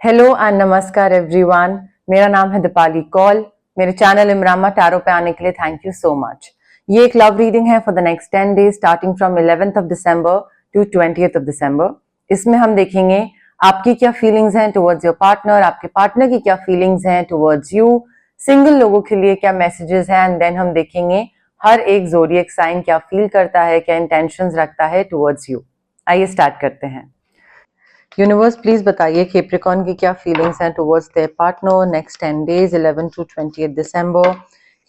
Hello and नमस्कार everyone. मेरा नाम है दीपाली कौल। मेरे चैनल इमरामा टैरो पे आने के लिए थैंक यू सो मच। ये एक लव रीडिंग है for the next 10 days starting from 11th of December to 20th of December. इसमें हम देखेंगे आपकी क्या फीलिंग्स हैं टुवर्ड्स योर पार्टनर, आपके पार्टनर की क्या फीलिंग्स हैं टुवर्ड्स यू, सिंगल लोगों के लिए क्या मैसेजेस हैं, एंड देन हम देखेंगे हर एक ज़ोडिएक साइन क्या फील करता है, क्या इंटेंशंस रखता है टुवर्ड्स यू। आइए स्टार्ट करते हैं। यूनिवर्स प्लीज बताइए कैप्रिकॉर्न की क्या फीलिंग्स हैं towards their partner next 10 days 11 to 20 December.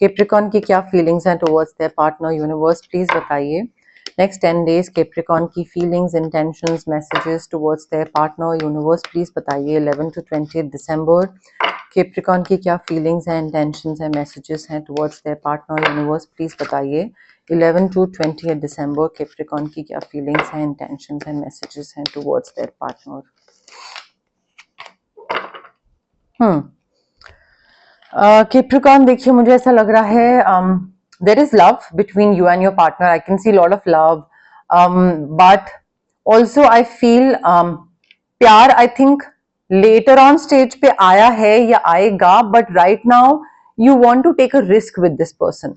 Capricorn की क्या फीलिंग्स हैं towards their partner. Universe please बताइए नेक्स्ट 10 डेज कैप्रिकॉर्न की feelings, intentions, messages towards their partner. Universe please बताइए 11 to 20 दिसंबर कैप्रिकॉर्न की क्या फीलिंग्स हैं, इंटेंशंस हैं, मैसेजेस हैं towards their partner. Universe please बताइए 11 to 20 दिसंबर कैप्रिकॉर्न की क्या फीलिंग्स हैं, इंटेंशंस हैं, मैसेजेस हैं टुवर्ड्स देयर पार्टनर। कैप्रिकॉर्न देखिए मुझे ऐसा लग रहा है there is love between you and your partner. I can see lot of love but also I feel प्यार I think later on stage पे आया है या आएगा, but right now you want to take a risk with this person.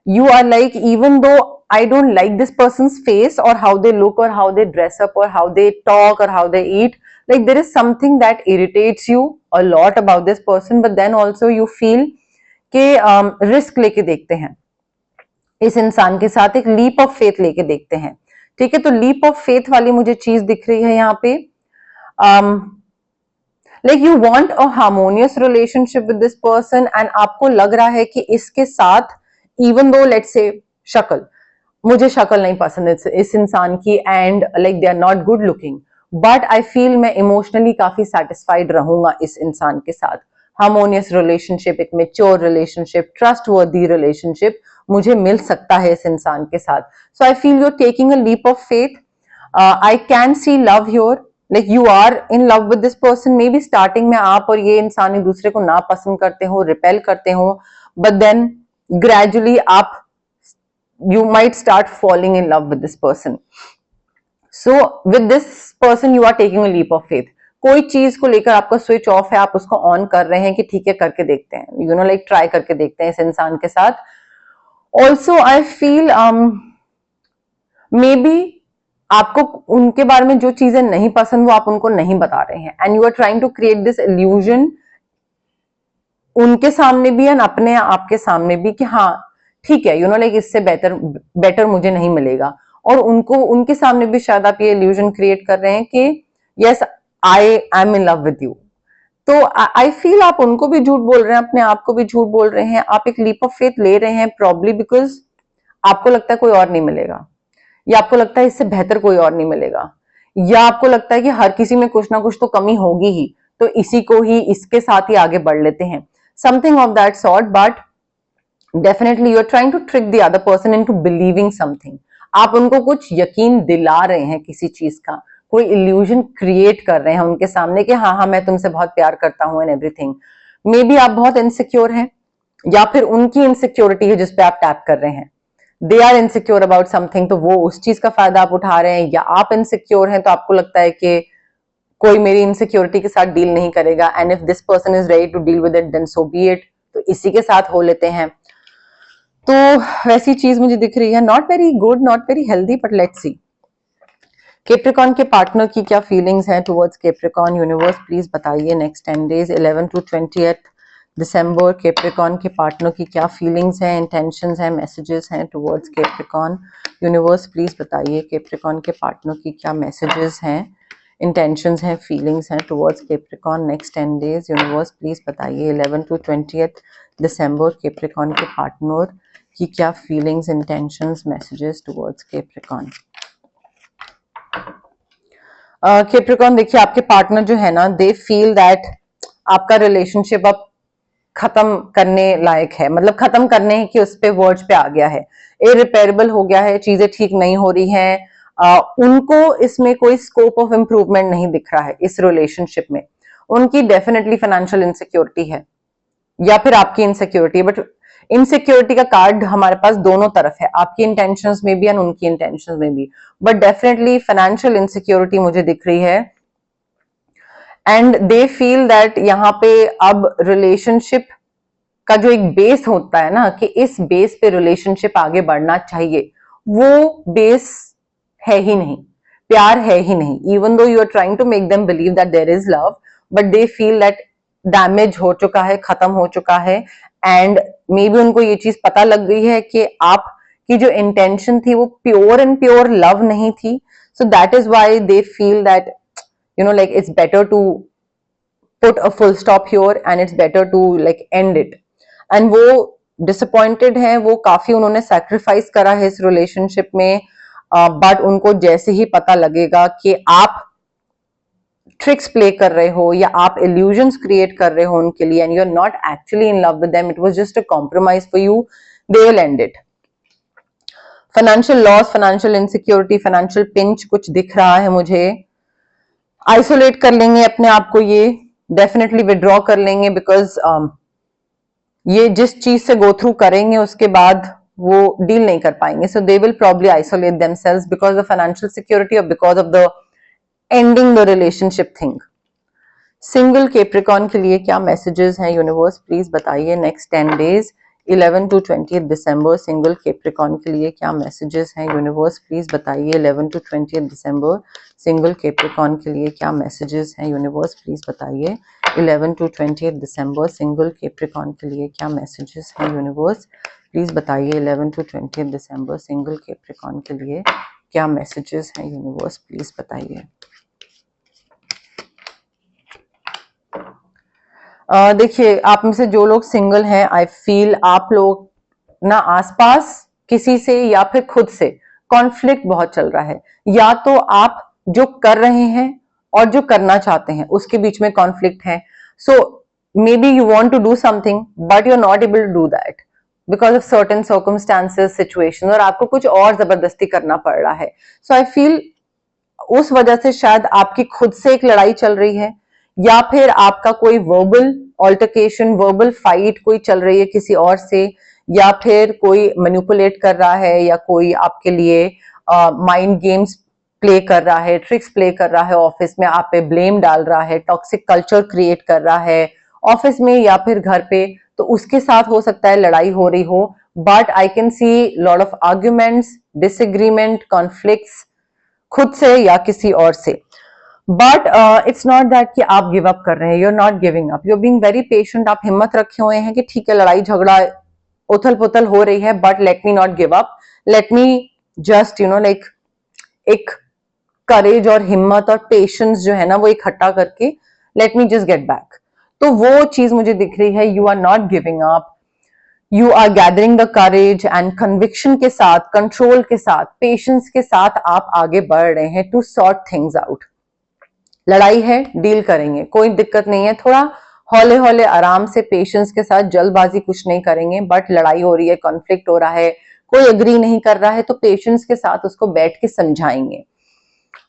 You are like, even though I don't like this person's face or how they look or how they dress up or how they talk or how they eat, like there is something that irritates you a lot about this person, but then also you feel कि risk लेके देखते हैं इस इंसान के साथ, एक leap of faith लेके देखते हैं. ठीक है, तो लीप ऑफ फेथ वाली मुझे चीज दिख रही है यहाँ पे. Like you want a harmonious relationship with this person and आपको लग रहा है कि इसके साथ इवन दो लेट्स से शक्ल, मुझे शक्ल नहीं पसंद इस इंसान की and like they are not good looking, but I feel मैं इमोशनली काफी सेटिस्फाइड रहूंगा इस इंसान के साथ. हार्मोनियस रिलेशनशिप, एक मेच्योर रिलेशनशिप, ट्रस्टवर्दी रिलेशनशिप मुझे मिल सकता है इस इंसान के साथ. So I feel you're taking a leap of faith. I can see love your, like you are in love with this person. Maybe starting में आप और ये इंसान एक दूसरे को ना पसंद करते हो, रिपेल करते हो, but then gradually up you might start falling in love with this person. So with this person you are taking a leap of faith. कोई चीज को लेकर आपका स्विच ऑफ है, आप उसको ऑन कर रहे हैं कि ठीक है करके देखते हैं, यू नो लाइक ट्राई करके देखते हैं इस इंसान के साथ. Also I feel may be आपको उनके बारे में जो चीजें नहीं पसंद वो आप उनको नहीं बता रहे हैं and you are trying to create this illusion उनके सामने भी एंड अपने आपके सामने भी कि हाँ ठीक है, यू नो लाइक इससे बेटर मुझे नहीं मिलेगा. और उनको उनके सामने भी शायद आप ये इल्यूजन क्रिएट कर रहे हैं कि yes I am in love with you. तो आई फील आप उनको भी झूठ बोल रहे हैं, अपने आप को भी झूठ बोल रहे हैं. आप एक लीप ऑफ फेथ ले रहे हैं प्रॉब्ली बिकॉज आपको लगता है कोई और नहीं मिलेगा, या आपको लगता है इससे बेहतर कोई और नहीं मिलेगा, या आपको लगता है कि हर किसी में कुछ ना कुछ तो कमी होगी ही, तो इसी को ही इसके साथ ही आगे बढ़ लेते हैं. Something of that sort, but definitely you're trying to trick the other person into believing something. आप उनको कुछ यकीन दिला रहे हैं किसी चीज का, कोई illusion create कर रहे हैं उनके सामने कि हाँ हाँ मैं तुमसे बहुत प्यार करता हूँ and everything. Maybe आप बहुत insecure हैं, या फिर उनकी insecurity है जिसपे आप टैप कर रहे हैं. They are insecure about something, तो वो उस चीज का फायदा आप उठा रहे हैं, या आप insecure हैं तो आपको लगता है कि कोई मेरी इनसिक्योरिटी के साथ डील नहीं करेगा and if this person is ready to deal with it then so be it, तो इसी के साथ हो लेते हैं. तो वैसी चीज मुझे दिख रही है, not very good, not very healthy, but let's see Capricorn के पार्टनर की क्या फीलिंग्स हैं टुवर्ड्स कैप्रिकॉर्न. यूनिवर्स प्लीज बताइए next 10 days 11 to 20 December Capricorn के पार्टनर की क्या फीलिंग्स हैं, इंटेंशंस हैं, मैसेजेस हैं टुवर्ड्स कैप्रिकॉर्न. यूनिवर्स प्लीज बताइए कैप्रिकॉर्न के पार्टनर की क्या मैसेजेस हैं, इंटेंशंस हैं, फीलिंग्स हैं towards Capricorn next 10 days. Universe please बताइए 11 to 20 दिसंबर कैप्रिकॉर्न के पार्टनर की क्या feelings, intentions, messages towards Capricorn. Capricorn देखिए आपके पार्टनर जो है ना, दे फील दैट आपका रिलेशनशिप अब खत्म करने लायक है, मतलब खत्म करने के उस पे वर्ड्स पे आ गया है, इरिपेरेबल हो गया है, चीजें ठीक नहीं हो रही हैं. उनको इसमें कोई स्कोप ऑफ इम्प्रूवमेंट नहीं दिख रहा है इस रिलेशनशिप में. उनकी डेफिनेटली फाइनेंशियल इनसिक्योरिटी है या फिर आपकी इनसिक्योरिटी, बट इनसिक्योरिटी का कार्ड हमारे पास दोनों तरफ है, आपकी इंटेंशंस में भी और उनकी इंटेंशंस में भी, बट डेफिनेटली फाइनेंशियल इनसिक्योरिटी मुझे दिख रही है. एंड दे फील दैट यहाँ पे अब रिलेशनशिप का जो एक बेस होता है ना कि इस बेस पे रिलेशनशिप आगे बढ़ना चाहिए, वो बेस है ही नहीं, प्यार है ही नहीं। Even though you are trying to make them believe that there is love, but they feel that damage हो चुका है, खत्म हो चुका है। एंड मे बी उनको ये चीज पता लग गई है कि आप की जो इंटेंशन थी वो प्योर एंड प्योर लव नहीं थी। So that is why they feel that like it's better to put a full stop here and it's better to like end it. And वो disappointed हैं, वो काफी उन्होंने sacrifice करा है इस relationship में, but उनको जैसे ही पता लगेगा कि आप ट्रिक्स प्ले कर रहे हो या आप illusions क्रिएट कर रहे हो उनके लिए and you're not actually in love with them, it was just a compromise for you, they will end it. Financial loss, financial insecurity, financial pinch कुछ दिख रहा है मुझे। आइसोलेट कर लेंगे अपने आप को, ये डेफिनेटली विड्रॉ कर लेंगे, बिकॉज ये जिस चीज से गो थ्रू करेंगे उसके बाद वो डील नहीं कर पाएंगे। So they will probably isolate themselves because of financial security और because of the ending the relationship thing. Single Capricorn के लिए क्या मैसेजेस हैं यूनिवर्स, प्लीज बताइए। नेक्स्ट 10 डेज 11 to 20 दिसंबर सिंगल कैप्रिकॉर्न के लिए क्या मैसेजेस हैं यूनिवर्स, प्लीज बताइए। 11 to 20 दिसंबर सिंगल कैप्रिकॉर्न के लिए क्या मैसेजेस हैं यूनिवर्स, प्लीज बताइए। 11 to 20 दिसंबर सिंगल कैप्रिकॉर्न के लिए क्या मैसेजेस हैं यूनिवर्स, प्लीज बताइए। 11 to 20 दिसंबर सिंगल कैप्रिकॉर्न के लिए क्या मैसेजेस हैं यूनिवर्स, प्लीज बताइए। देखिए, आप में से जो लोग सिंगल हैं, आई फील आप लोग ना आसपास किसी से या फिर खुद से कॉन्फ्लिक्ट बहुत चल रहा है। या तो आप जो कर रहे हैं और जो करना चाहते हैं उसके बीच में कॉन्फ्लिक्ट है। So maybe you want to do something but you are not able to do that because of certain circumstances, situation, और आपको कुछ और जबरदस्ती करना पड़ रहा है। सो आई फील उस वजह से शायद आपकी खुद से एक लड़ाई चल रही है, या फिर आपका कोई वर्बल ऑल्टरकेशन, वर्बल फाइट कोई चल रही है किसी और से, या फिर कोई मैनिपुलेट कर रहा है, या कोई आपके लिए माइंड गेम्स प्ले कर रहा है, ट्रिक्स प्ले कर रहा है, ऑफिस में आप पे ब्लेम डाल रहा है, टॉक्सिक कल्चर क्रिएट कर रहा है ऑफिस में या फिर घर पे, तो उसके साथ हो सकता है लड़ाई हो रही हो। But I can see lot of arguments, disagreement, conflicts खुद से या किसी और से। बट इट्स नॉट दैट कि आप गिव अप कर रहे हैं, you are not giving up, you are being very patient. आप हिम्मत रखे हुए हैं कि ठीक है, लड़ाई झगड़ा उथल पुथल हो रही है, but let me not give up, late me just like एक करेज और हिम्मत और पेशेंस जो है ना वो इकट्ठा करके let me just get back. तो वो चीज मुझे दिख रही है, you are not giving up, you are gathering the courage and conviction के साथ, कंट्रोल के साथ, पेशेंस के साथ आप आगे बढ़ रहे हैं टू सॉर्ट थिंग्स आउट। लड़ाई है, डील करेंगे, कोई दिक्कत नहीं है, थोड़ा हौले हौले आराम से पेशेंस के साथ, जल्दबाजी कुछ नहीं करेंगे। बट लड़ाई हो रही है, कॉन्फ्लिक्ट हो रहा है, कोई एग्री नहीं कर रहा है, तो पेशेंस के साथ उसको बैठ के समझाएंगे।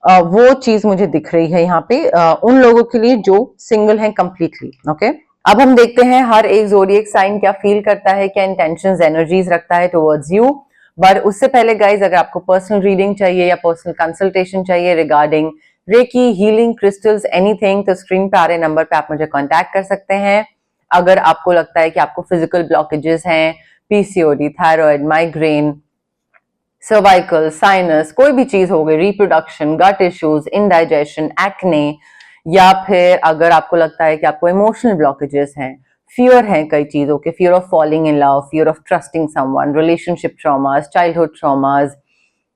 वो चीज मुझे दिख रही है यहाँ पे उन लोगों के लिए जो सिंगल हैं कंप्लीटली। ओके, अब हम देखते हैं हर एक ज़ोडिएक साइन क्या फील करता है, क्या इंटेंशंस, एनर्जीज रखता है टुवर्ड्स यू। बट उससे पहले गाइज, अगर आपको पर्सनल रीडिंग चाहिए या पर्सनल कंसल्टेशन चाहिए regarding reiki, healing, crystals, anything, तो स्क्रीन पे आ रहे नंबर पे आप मुझे कांटेक्ट कर सकते हैं। अगर आपको लगता है कि आपको फिजिकल ब्लॉकेजेस हैं, PCOD, thyroid, migraine, cervical, sinus, कोई भी चीज हो गई, रिप्रोडक्शन, गट इश्यूज, इनडाइजेशन, एक्ने, या फिर अगर आपको लगता है कि आपको इमोशनल ब्लॉकेजेस हैं, फियर हैं कई चीजों के, fear of falling in love, fear of trusting someone, relationship traumas, childhood traumas,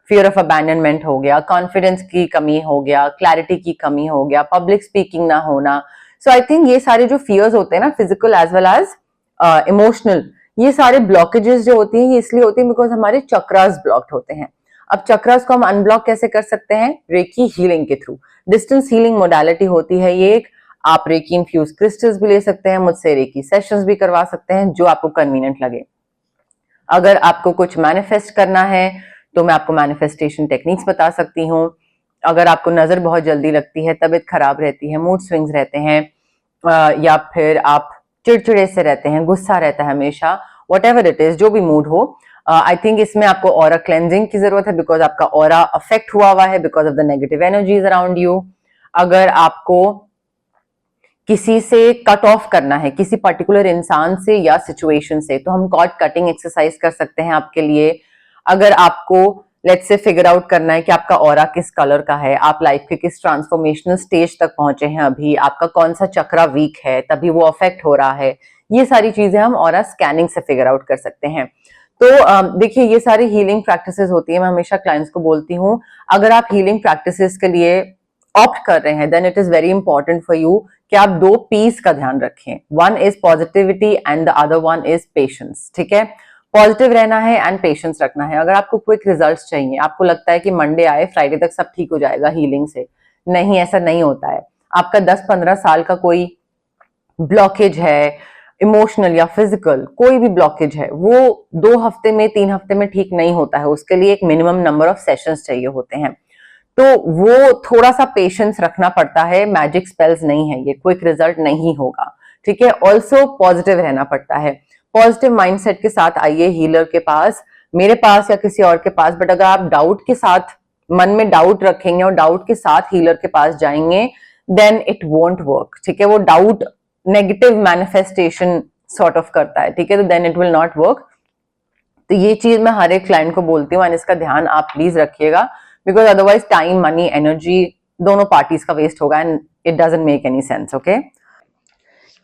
fear of abandonment हो गया, कॉन्फिडेंस की कमी हो गया, क्लैरिटी की कमी हो गया, पब्लिक स्पीकिंग ना होना। सो आई थिंक ये सारे जो फियर्स होते हैं ना, physical as well as emotional, ये सारे ब्लॉकेजेस जो होती हैं ये इसलिए होती है बिकॉज हमारे चक्रास ब्लॉक्ड होते हैं। अब चक्रास को हम अनब्लॉक कैसे कर सकते हैं? रेकी हीलिंग के थ्रू। डिस्टेंस हीलिंग मोडालिटी होती है ये एक। आप रेकी इन्फ्यूज क्रिस्टल्स भी ले सकते हैं मुझसे, रेकी सेशंस भी करवा सकते हैं, जो आपको कन्वीनियंट लगे। अगर आपको कुछ मैनिफेस्ट करना है तो मैं आपको मैनिफेस्टेशन टेक्निक्स बता सकती हूँ। अगर आपको नजर बहुत जल्दी लगती है, तबीयत खराब रहती है, मूड स्विंग्स रहते हैं, या फिर आप चिड़चिड़े से रहते हैं, गुस्सा रहता है हमेशा, व्हाटएवर इट इज, जो भी मूड हो, आई थिंक इसमें आपको ऑरा क्लेंजिंग की जरूरत है बिकॉज आपका ऑरा अफेक्ट हुआ है because of the negative energies around you. अगर आपको किसी से कट ऑफ करना है, किसी पर्टिकुलर इंसान से या सिचुएशन से, तो हम कॉर्ड कटिंग एक्सरसाइज कर सकते हैं आपके लिए। अगर आपको लेट्स से फिगर आउट करना है कि आपका ऑरा किस कलर का है, आप लाइफ के किस ट्रांसफॉर्मेशनल स्टेज तक पहुंचे हैं अभी, आपका कौन सा चक्रा वीक है तभी वो अफेक्ट हो रहा है, ये सारी चीजें हम ऑरा स्कैनिंग से फिगर आउट कर सकते हैं। तो देखिए ये सारी हीलिंग प्रैक्टिसेस होती है। मैं हमेशा क्लाइंट्स को बोलती हूँ, अगर आप हीलिंग प्रैक्टिसेस के लिए ऑप्ट कर रहे हैं then it is very important for you कि आप 2 पीस का ध्यान रखें। One is positivity and the other one is patience. ठीक है, पॉजिटिव रहना है एंड पेशेंस रखना है। अगर आपको क्विक रिजल्ट्स चाहिए, आपको लगता है कि मंडे आए फ्राइडे तक सब ठीक हो जाएगा हीलिंग से, नहीं, ऐसा नहीं होता है। आपका 10-15 साल का कोई ब्लॉकेज है, इमोशनल या फिजिकल कोई भी ब्लॉकेज है, वो 2 हफ्ते में 3 हफ्ते में ठीक नहीं होता है। उसके लिए एक मिनिमम नंबर ऑफ सेशंस चाहिए होते हैं। तो वो थोड़ा सा पेशेंस रखना पड़ता है, मैजिक स्पेल्स नहीं है, ये क्विक रिजल्ट नहीं होगा। ठीक है, ऑल्सो पॉजिटिव रहना पड़ता है। पॉजिटिव माइंडसेट के साथ आइए हीलर के पास, मेरे पास या किसी और के पास। बट अगर आप डाउट के साथ, मन में डाउट रखेंगे और डाउट के साथ हीलर के पास जाएंगे देन इट वोंट वर्क। ठीक है, वो doubt negative manifestation sort of करता है। ठीक है, तो then it will not work. तो ये चीज मैं हर एक क्लाइंट को बोलती हूँ एंड इसका ध्यान आप प्लीज रखिएगा, because otherwise time, money, energy दोनों पार्टीज का वेस्ट होगा and it doesn't make any sense. Okay,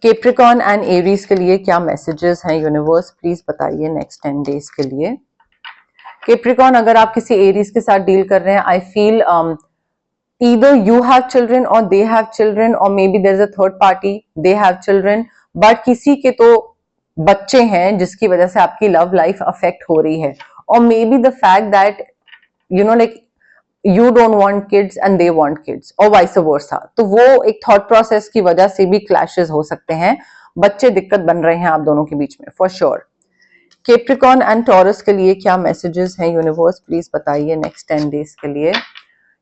Capricorn and Aries के लिए क्या मैसेजेस हैं यूनिवर्स, प्लीज बताइए नेक्स्ट 10 डेज के लिए। कैप्रिकॉर्न, अगर आप किसी एरीज के साथ डील कर रहे हैं, I feel either you have children or they have children or maybe there's a third party, they have children, but किसी के तो बच्चे हैं जिसकी वजह से आपकी लव लाइफ अफेक्ट हो रही है, और may be the fact that you know like you don't want kids and they want kids or vice versa, तो वो एक थॉट प्रोसेस की वजह से भी क्लैशेस हो सकते हैं, बच्चे दिक्कत बन रहे हैं आप दोनों के बीच में for sure. Capricorn and taurus के लिए क्या मैसेजेस हैं यूनिवर्स, प्लीज बताइए नेक्स्ट 10 डेज के लिए।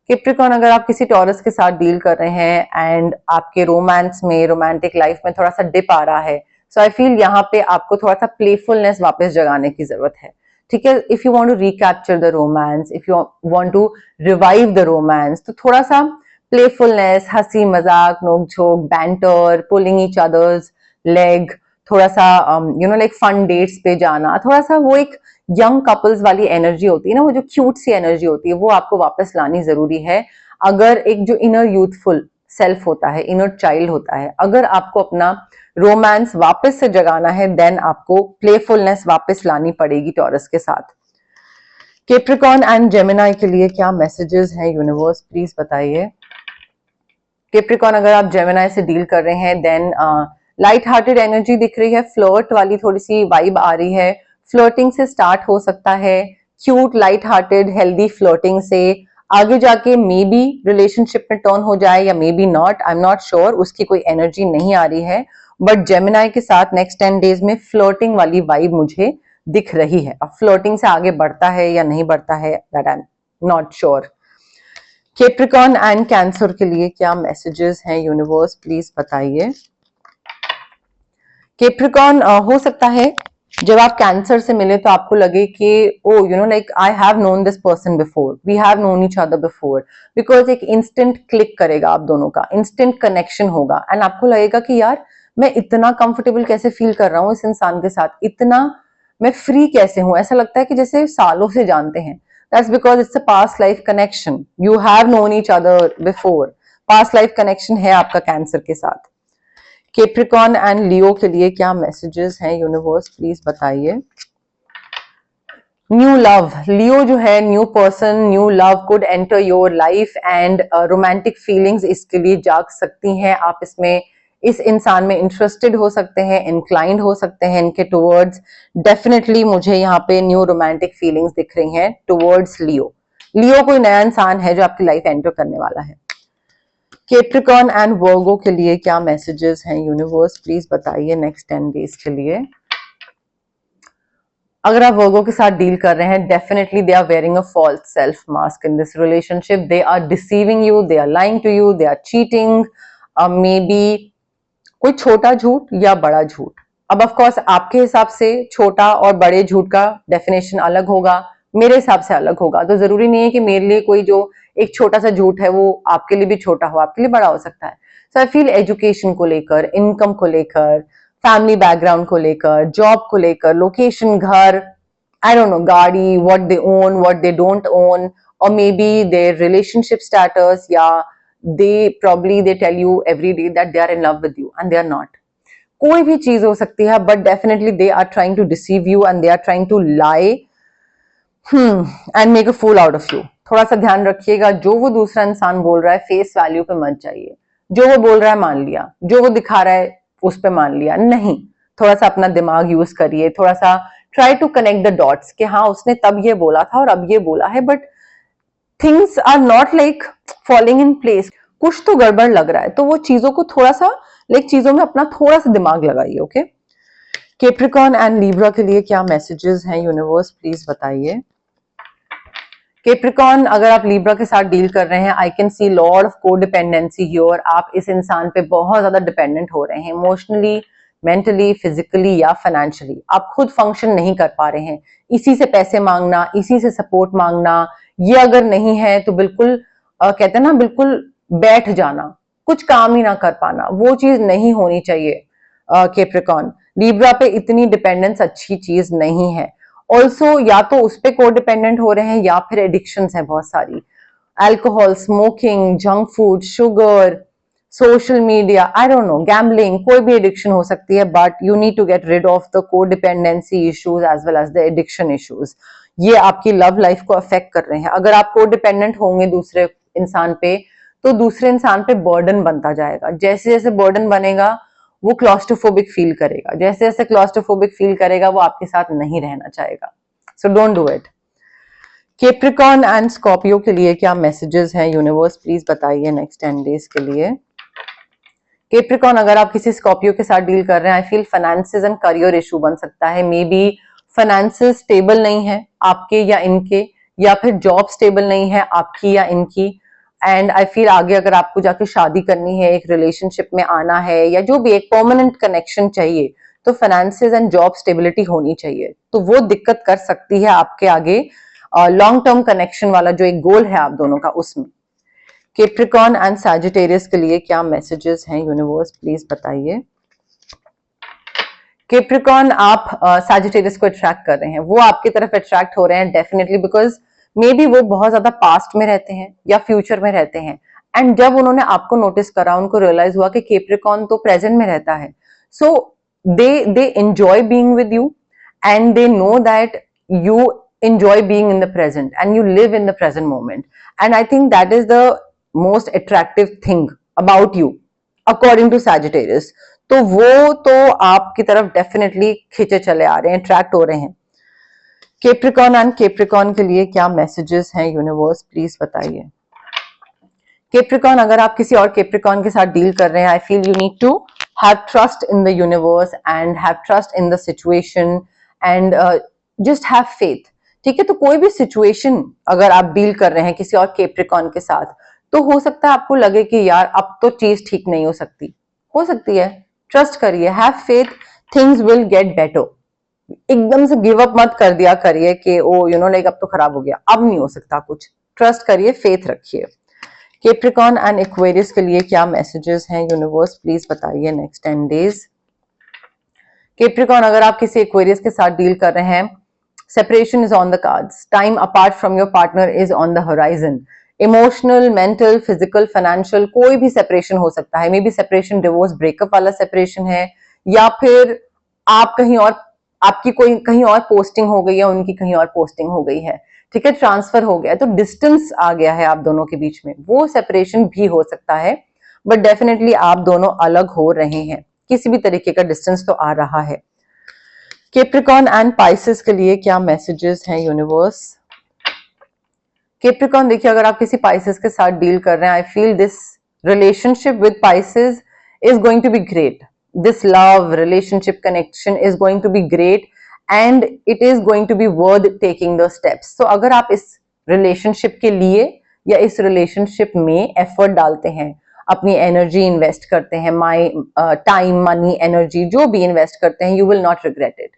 कैप्रिकॉर्न, अगर आप किसी टॉरस के साथ डील कर रहे हैं एंड आपके रोमांस में, रोमांटिक लाइफ में थोड़ा सा डिप आ रहा है, सो आई फील यहाँ पे आपको थोड़ा सा प्लेफुलनेस वापस जगाने की जरूरत है। ठीक है, if you want to recapture the romance, if you want to revive the romance, तो थोड़ा सा प्लेफुलनेस, हंसी मजाक, नोक-झोंक, banter, pulling each other's leg, थोड़ा सा लाइक फन डेट्स पे जाना, थोड़ा सा वो एक यंग कपल्स वाली एनर्जी होती है ना, वो जो क्यूट सी एनर्जी होती है, वो आपको वापस लानी जरूरी है। अगर एक जो इनर यूथफुल सेल्फ होता है, इनर चाइल्ड होता है, अगर आपको अपना रोमांस वापस से जगाना है देन आपको प्लेफुलनेस वापस लानी पड़ेगी टॉरस के साथ। कैप्रिकॉर्न एंड जेमिनी के लिए क्या मैसेजेस हैं यूनिवर्स, प्लीज बताइए। कैप्रिकॉर्न, अगर आप जेमिनी से डील कर रहे हैं देन लाइट हार्टेड एनर्जी दिख रही है, फ्लर्ट वाली थोड़ी सी वाइब आ रही है, फ्लर्टिंग से स्टार्ट हो सकता है, cute light hearted healthy flirting से आगे जाके मे बी रिलेशनशिप में टर्न हो जाए या may be not, I am not sure, उसकी कोई एनर्जी नहीं आ रही है, बट जेमिनी के साथ नेक्स्ट 10 डेज में फ्लर्टिंग वाली वाइब मुझे दिख रही है। अब फ्लर्टिंग से आगे बढ़ता है या नहीं बढ़ता है that I am not sure. Capricorn and cancer के लिए क्या मैसेजेस हैं यूनिवर्स, प्लीज बताइए। कैप्रिकॉर्न, हो सकता है जब आप कैंसर से मिले तो आपको लगे कि oh like I have known this person before, we have known each other before, because एक इंस्टेंट क्लिक करेगा आप दोनों का, इंस्टेंट कनेक्शन होगा एंड आपको लगेगा कि यार मैं इतना कंफर्टेबल कैसे फील कर रहा हूँ इस इंसान के साथ, इतना मैं फ्री कैसे हूँ, ऐसा लगता है कि जैसे सालों से जानते हैं। That's because it's a past life connection, you have known each other before, past life connection है आपका कैंसर के साथ। कैप्रिकॉर्न एंड लियो के लिए क्या मैसेजेस हैं यूनिवर्स, प्लीज बताइए। न्यू लव, लियो जो है new person, new love could enter your life and romantic feelings इसके लिए जाग सकती हैं। आप इसमें इस इंसान में इंटरेस्टेड हो सकते हैं, इंक्लाइंड हो सकते हैं इनके टुवर्ड्स। डेफिनेटली मुझे यहाँ पे न्यू रोमांटिक फीलिंग्स दिख रही हैं टुवर्ड्स लियो। लियो कोई नया इंसान है जो आपकी लाइफ एंटर करने वाला है। कैप्रिकॉर्न एंड वर्गो के लिए क्या मैसेजेस हैं यूनिवर्स, प्लीज बताइए नेक्स्ट 10 डेज के लिए। अगर आप वर्गो के साथ डील कर रहे हैं, definitely they are wearing a false self mask in this relationship, they are deceiving you, they are lying to you, they are cheating, maybe कोई छोटा झूठ या बड़ा झूठ। अब ऑफ कोर्स आपके हिसाब से छोटा और बड़े झूठ का डेफिनेशन अलग होगा, मेरे हिसाब से अलग होगा, तो जरूरी नहीं है कि मेरे लिए कोई जो एक छोटा सा झूठ है वो आपके लिए भी छोटा हो, आपके लिए बड़ा हो सकता है। सो आई फील एजुकेशन को लेकर, इनकम को लेकर, फैमिली बैकग्राउंड को लेकर, जॉब को लेकर, लोकेशन, घर, I don't know, गाड़ी, what they own, what they don't own, or maybe their relationship status, yeah, they tell you every day that they are in love with you and they are not. कोई भी चीज हो सकती है, but definitely they are trying to deceive you and they are trying to lie and make a fool out of you. थोड़ा सा ध्यान रखिएगा, जो वो दूसरा इंसान बोल रहा है फेस वैल्यू पे मत जाइए। जो वो बोल रहा है मान लिया, जो वो दिखा रहा है उस पे मान लिया, नहीं, थोड़ा सा अपना दिमाग यूज करिए, थोड़ा सा try to connect the dots कि हाँ उसने तब ये बोला था और अब ये बोला है, but things are not like falling in place, कुछ तो गड़बड़ लग रहा है। तो वो चीजों को थोड़ा सा चीजों में अपना थोड़ा सा दिमाग लगाइए। ओके, कैप्रिकॉर्न एंड लिब्रा के लिए क्या मैसेजेस हैं यूनिवर्स, प्लीज बताइए। कैप्रिकॉर्न, अगर आप लिब्रा के साथ डील कर रहे हैं, आई can C Lord of codependency here. आप इस इंसान पे बहुत ज्यादा डिपेंडेंट हो रहे हैं, इमोशनली, मेंटली, फिजिकली या फाइनेंशियली। आप खुद फंक्शन नहीं कर पा रहे हैं, इसी से पैसे मांगना, इसी से सपोर्ट मांगना, ये अगर नहीं है तो बिल्कुल कहते हैं ना, बिल्कुल बैठ जाना, कुछ काम ही ना कर पाना, वो चीज नहीं होनी चाहिए। कैप्रिकॉर्न, लिब्रा पे इतनी डिपेंडेंस अच्छी चीज नहीं है। ऑल्सो या तो उस पे को डिपेंडेंट हो रहे हैं या फिर एडिक्शंस हैं बहुत सारी, alcohol, smoking, junk food, sugar, social media, I don't know, gambling, कोई भी एडिक्शन हो सकती है, but you need to get rid of the codependency issues as well as the addiction issues. ये आपकी लव लाइफ को affect कर रहे हैं। अगर आप को डिपेंडेंट होंगे दूसरे इंसान पे, तो दूसरे इंसान पे बर्डन बनता जाएगा। जैसे जैसे बर्डन बनेगा वो क्लॉस्ट्रोफोबिक फील करेगा, जैसे जैसे क्लॉस्ट्रोफोबिक फील करेगा वो आपके साथ नहीं रहना चाहेगा। So don't do it. Capricorn and Scorpio के लिए क्या मैसेजेस हैं यूनिवर्स, प्लीज बताइए नेक्स्ट 10 डेज के लिए। कैप्रिकॉर्न, अगर आप किसी स्कॉर्पियो के साथ डील कर रहे हैं, I feel finances and career issue बन सकता है। मे बी फाइनेंसेस स्टेबल नहीं है आपके या इनके, या फिर जॉब स्टेबल नहीं है आपकी या इनकी। एंड आई फील आगे अगर आपको जाके शादी करनी है, एक रिलेशनशिप में आना है, या जो भी एक परमानेंट कनेक्शन चाहिए, तो फाइनेंसेस एंड जॉब स्टेबिलिटी होनी चाहिए। तो वो दिक्कत कर सकती है आपके आगे लॉन्ग टर्म कनेक्शन वाला जो एक गोल है आप दोनों का, उसमें। कैप्रिकॉर्न एंड सैजिटेरियस के लिए क्या मैसेजेस हैं यूनिवर्स, प्लीज बताइए। कैप्रिकॉर्न, आप सैजिटेरियस को अट्रैक्ट कर रहे हैं, वो आपकी तरफ अट्रैक्ट हो रहे हैं डेफिनेटली, बिकॉज मे बी वो बहुत ज्यादा पास्ट में रहते हैं या फ्यूचर में रहते हैं। एंड जब उन्होंने आपको नोटिस करा, उनको रियलाइज हुआ कि कैप्रिकॉर्न तो प्रेजेंट में रहता है, so they enjoy being with you and they know that you enjoy being in the present and you live in the present moment, and I think that is the most attractive thing about you according to Sagittarius। तो वो तो आपकी तरफ definitely खींचे चले आ रहे हैं, attract हो रहे हैं। कैप्रिकॉर्न एंड कैप्रिकॉर्न के लिए क्या मैसेजेस हैं यूनिवर्स, प्लीज बताइए। कैप्रिकॉर्न, अगर आप किसी और कैप्रिकॉर्न के साथ डील कर रहे हैं, I feel you need to have trust in the universe and have trust in the situation and just have faith. ठीक है, तो कोई भी सिचुएशन अगर आप डील कर रहे हैं किसी और कैप्रिकॉर्न के साथ, तो हो सकता है आपको लगे कि यार अब तो चीज ठीक नहीं हो सकती है, ट्रस्ट करिए, have faith, things will get better. एकदम से गिव अप मत कर दिया करिए कि ओ यू नो लाइक अब तो खराब हो गया, अब नहीं हो सकता कुछ, ट्रस्ट करिए, फेथ रखिए। कैप्रिकॉर्न एंड एक्वेरियस के लिए क्या मैसेजेस हैं यूनिवर्स, प्लीज बताइए नेक्स्ट 10 डेज। कैप्रिकॉर्न, अगर आप किसी एक्वेरियस के साथ डील कर रहे हैं, separation is on the cards, time apart from your partner is on the horizon, emotional, mental, physical, financial, कोई भी separation हो सकता है। May be separation divorce breakup वाला separation है, या फिर आप कहीं और, आपकी कोई कहीं और पोस्टिंग हो गई है, उनकी कहीं और पोस्टिंग हो गई है, ठीक है, ट्रांसफर हो गया है, तो डिस्टेंस आ गया है आप दोनों के बीच में, वो सेपरेशन भी हो सकता है। बट डेफिनेटली आप दोनों अलग हो रहे हैं, किसी भी तरीके का डिस्टेंस तो आ रहा है। कैप्रिकॉर्न एंड पाइसेस के लिए क्या मैसेजेस हैं यूनिवर्स। कैप्रिकॉर्न, देखिए अगर आप किसी पाइसेस के साथ डील कर रहे हैं, I feel this relationship with Pisces is going to be great, this love relationship connection is going to be great and it is going to be worth taking the steps. तो अगर आप इस relationship के लिए या इस relationship में effort डालते हैं, अपनी एनर्जी इन्वेस्ट करते हैं, माई टाइम, मनी, एनर्जी, जो भी इन्वेस्ट करते हैं, you will not regret it.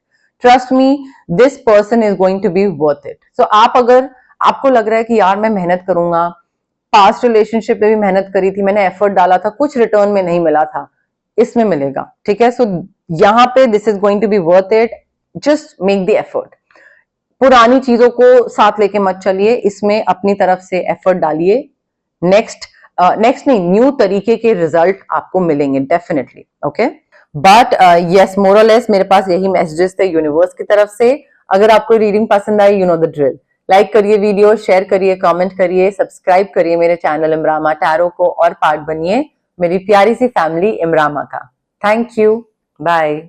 Trust me, this person is going to be worth it. So आप अगर आपको लग रहा है कि यार मैं मेहनत करूंगा, पास्ट रिलेशनशिप में भी मेहनत करी थी, मैंने एफर्ट डाला था, कुछ रिटर्न में नहीं मिला था, इसमें मिलेगा, ठीक है। सो यहाँ पे this is going to be worth it, just make the effort. पुरानी चीजों को साथ लेके मत चलिए, इसमें अपनी तरफ से एफर्ट डालिए, नेक्स्ट नहीं, न्यू तरीके के रिजल्ट आपको मिलेंगे डेफिनेटली, ओके। बट यस, मोर और लेस मेरे पास यही मैसेजेस थे यूनिवर्स की तरफ से। अगर आपको रीडिंग पसंद आई, you know the drill, like करिए वीडियो, शेयर करिए, कमेंट करिए, सब्सक्राइब करिए मेरे चैनल इमरामा टैरो को और पार्ट बनिए मेरी प्यारी सी फैमिली इमरामा का। Thank you, bye.